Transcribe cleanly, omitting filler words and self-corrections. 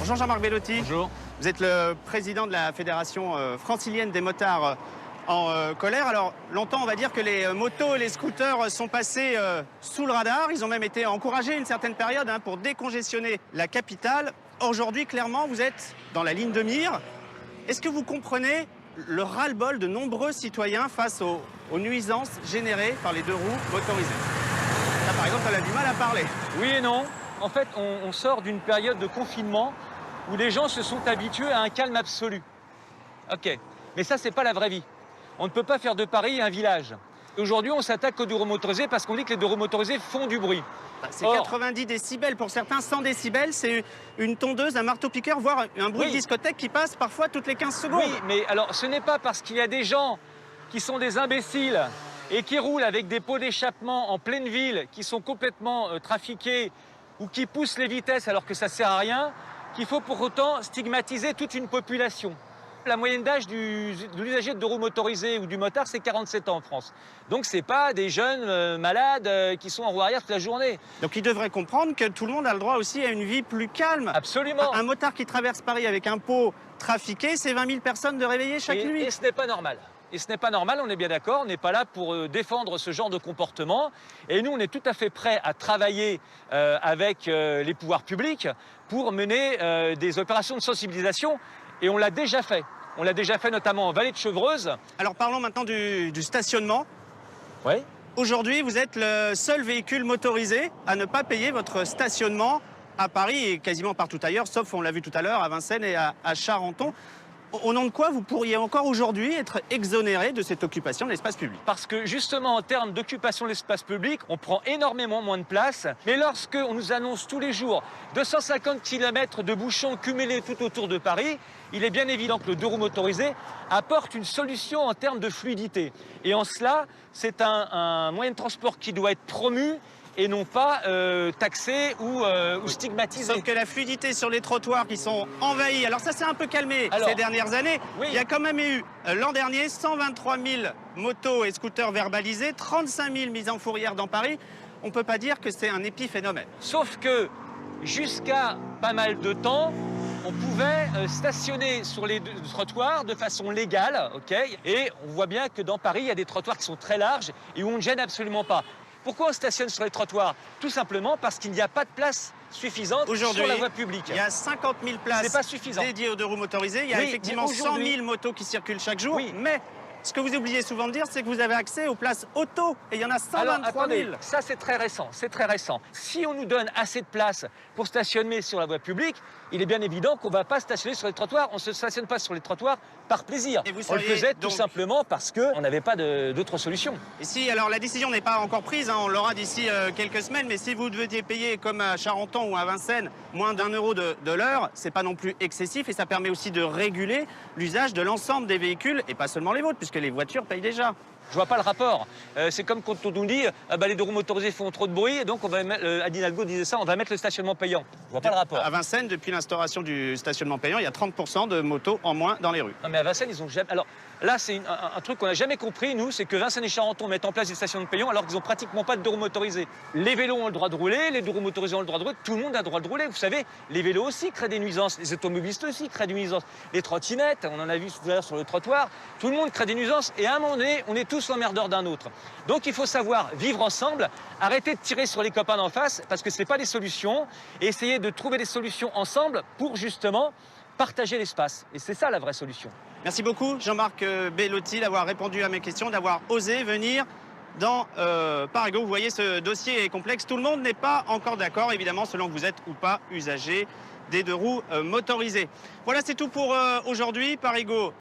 Bonjour Jean-Marc Bellotti. Bonjour. Vous êtes le président de la Fédération francilienne des motards en colère. Alors longtemps on va dire que les motos et les scooters sont passés sous le radar. Ils ont même été encouragés une certaine période pour décongestionner la capitale. Aujourd'hui clairement vous êtes dans la ligne de mire. Est-ce que vous comprenez le ras-le-bol de nombreux citoyens face aux nuisances générées par les deux roues motorisées? Là par exemple elle a du mal à parler. Oui et non. En fait, on sort d'une période de confinement où les gens se sont habitués à un calme absolu. Ok, mais ça, c'est pas la vraie vie. On ne peut pas faire de Paris un village. Aujourd'hui, on s'attaque aux deux roues motorisées parce qu'on dit que les deux roues motorisées font du bruit. C'est 90 décibels pour certains, 100 décibels, c'est une tondeuse, un marteau-piqueur, voire un bruit de discothèque qui passe parfois toutes les 15 secondes. Oui, mais alors ce n'est pas parce qu'il y a des gens qui sont des imbéciles et qui roulent avec des pots d'échappement en pleine ville, qui sont complètement trafiqués ou qui poussent les vitesses alors que ça ne sert à rien, qu'il faut pour autant stigmatiser toute une population. La moyenne d'âge de l'usager de deux roues motorisées ou du motard, c'est 47 ans en France. Donc ce n'est pas des jeunes malades qui sont en roue arrière toute la journée. Donc ils devraient comprendre que tout le monde a le droit aussi à une vie plus calme. Absolument. Un motard qui traverse Paris avec un pot trafiqué, c'est 20 000 personnes de réveiller chaque nuit. Et ce n'est pas normal. Et ce n'est pas normal, on est bien d'accord, on n'est pas là pour défendre ce genre de comportement. Et nous, on est tout à fait prêts à travailler avec les pouvoirs publics pour mener des opérations de sensibilisation. Et on l'a déjà fait. On l'a déjà fait notamment en Vallée de Chevreuse. Alors parlons maintenant du stationnement. Oui. Aujourd'hui, vous êtes le seul véhicule motorisé à ne pas payer votre stationnement à Paris et quasiment partout ailleurs, sauf, on l'a vu tout à l'heure, à Vincennes et à Charenton. Au nom de quoi vous pourriez encore aujourd'hui être exonéré de cette occupation de l'espace public? Parce que justement, en termes d'occupation de l'espace public, on prend énormément moins de place. Mais lorsqu'on nous annonce tous les jours 250 km de bouchons cumulés tout autour de Paris, il est bien évident que le deux roues motorisé apporte une solution en termes de fluidité. Et en cela, c'est un moyen de transport qui doit être promu et non pas taxé ou stigmatisé. Sauf que la fluidité sur les trottoirs qui sont envahis, alors ça s'est un peu calmé ces dernières années, oui. Il y a quand même eu l'an dernier 123 000 motos et scooters verbalisés, 35 000 mises en fourrière dans Paris. On ne peut pas dire que c'est un épiphénomène. Sauf que jusqu'à pas mal de temps, on pouvait stationner sur les trottoirs de façon légale, ok. Et on voit bien que dans Paris, il y a des trottoirs qui sont très larges et où on ne gêne absolument pas. Pourquoi on stationne sur les trottoirs? Tout simplement parce qu'il n'y a pas de place suffisante sur la voie publique. Il y a 50 000 places dédiées aux deux roues motorisées. Il y a effectivement 100 000 motos qui circulent chaque jour. Oui. Mais ce que vous oubliez souvent de dire, c'est que vous avez accès aux places auto. Et il y en a 123 000. Alors, ça, c'est très récent. C'est très récent. Si on nous donne assez de place pour stationner sur la voie publique, il est bien évident qu'on ne va pas stationner sur les trottoirs. On ne se stationne pas sur les trottoirs par plaisir. On le faisait tout simplement parce qu'on n'avait pas d'autre solution. Et si, alors la décision n'est pas encore prise, on l'aura d'ici quelques semaines, mais si vous deviez payer comme à Charenton ou à Vincennes moins d'1 euro de l'heure, c'est pas non plus excessif et ça permet aussi de réguler l'usage de l'ensemble des véhicules et pas seulement les vôtres, puisque les voitures payent déjà. Je vois pas le rapport. C'est comme quand on nous dit les deux roues motorisées font trop de bruit, et donc on va mettre, Anne Hidalgo disait ça, on va mettre le stationnement payant. Je vois pas le rapport. À Vincennes, depuis l'instauration du stationnement payant, il y a 30% de motos en moins dans les rues. Non mais à Vincennes, ils ont jamais... Alors là, c'est un truc qu'on n'a jamais compris, nous, c'est que Vincennes et Charenton mettent en place des stationnements payants alors qu'ils n'ont pratiquement pas de deux roues motorisées. Les vélos ont le droit de rouler, les deux roues motorisées ont le droit de rouler, tout le monde a le droit de rouler. Vous savez, les vélos aussi créent des nuisances, les automobilistes aussi créent des nuisances. Les trottinettes, on en a vu tout à l'heure sur le trottoir, tout le monde crée des nuisances et à un moment donné, on est tous l'emmerdeur d'un autre. Donc il faut savoir vivre ensemble, arrêter de tirer sur les copains d'en face parce que ce n'est pas des solutions et essayer de trouver des solutions ensemble pour justement partager l'espace. Et c'est ça la vraie solution. Merci beaucoup Jean-Marc Bellotti d'avoir répondu à mes questions, d'avoir osé venir dans Parigo. Vous voyez, ce dossier est complexe. Tout le monde n'est pas encore d'accord, évidemment, selon que vous êtes ou pas usager des deux roues motorisées. Voilà, c'est tout pour aujourd'hui. Parigo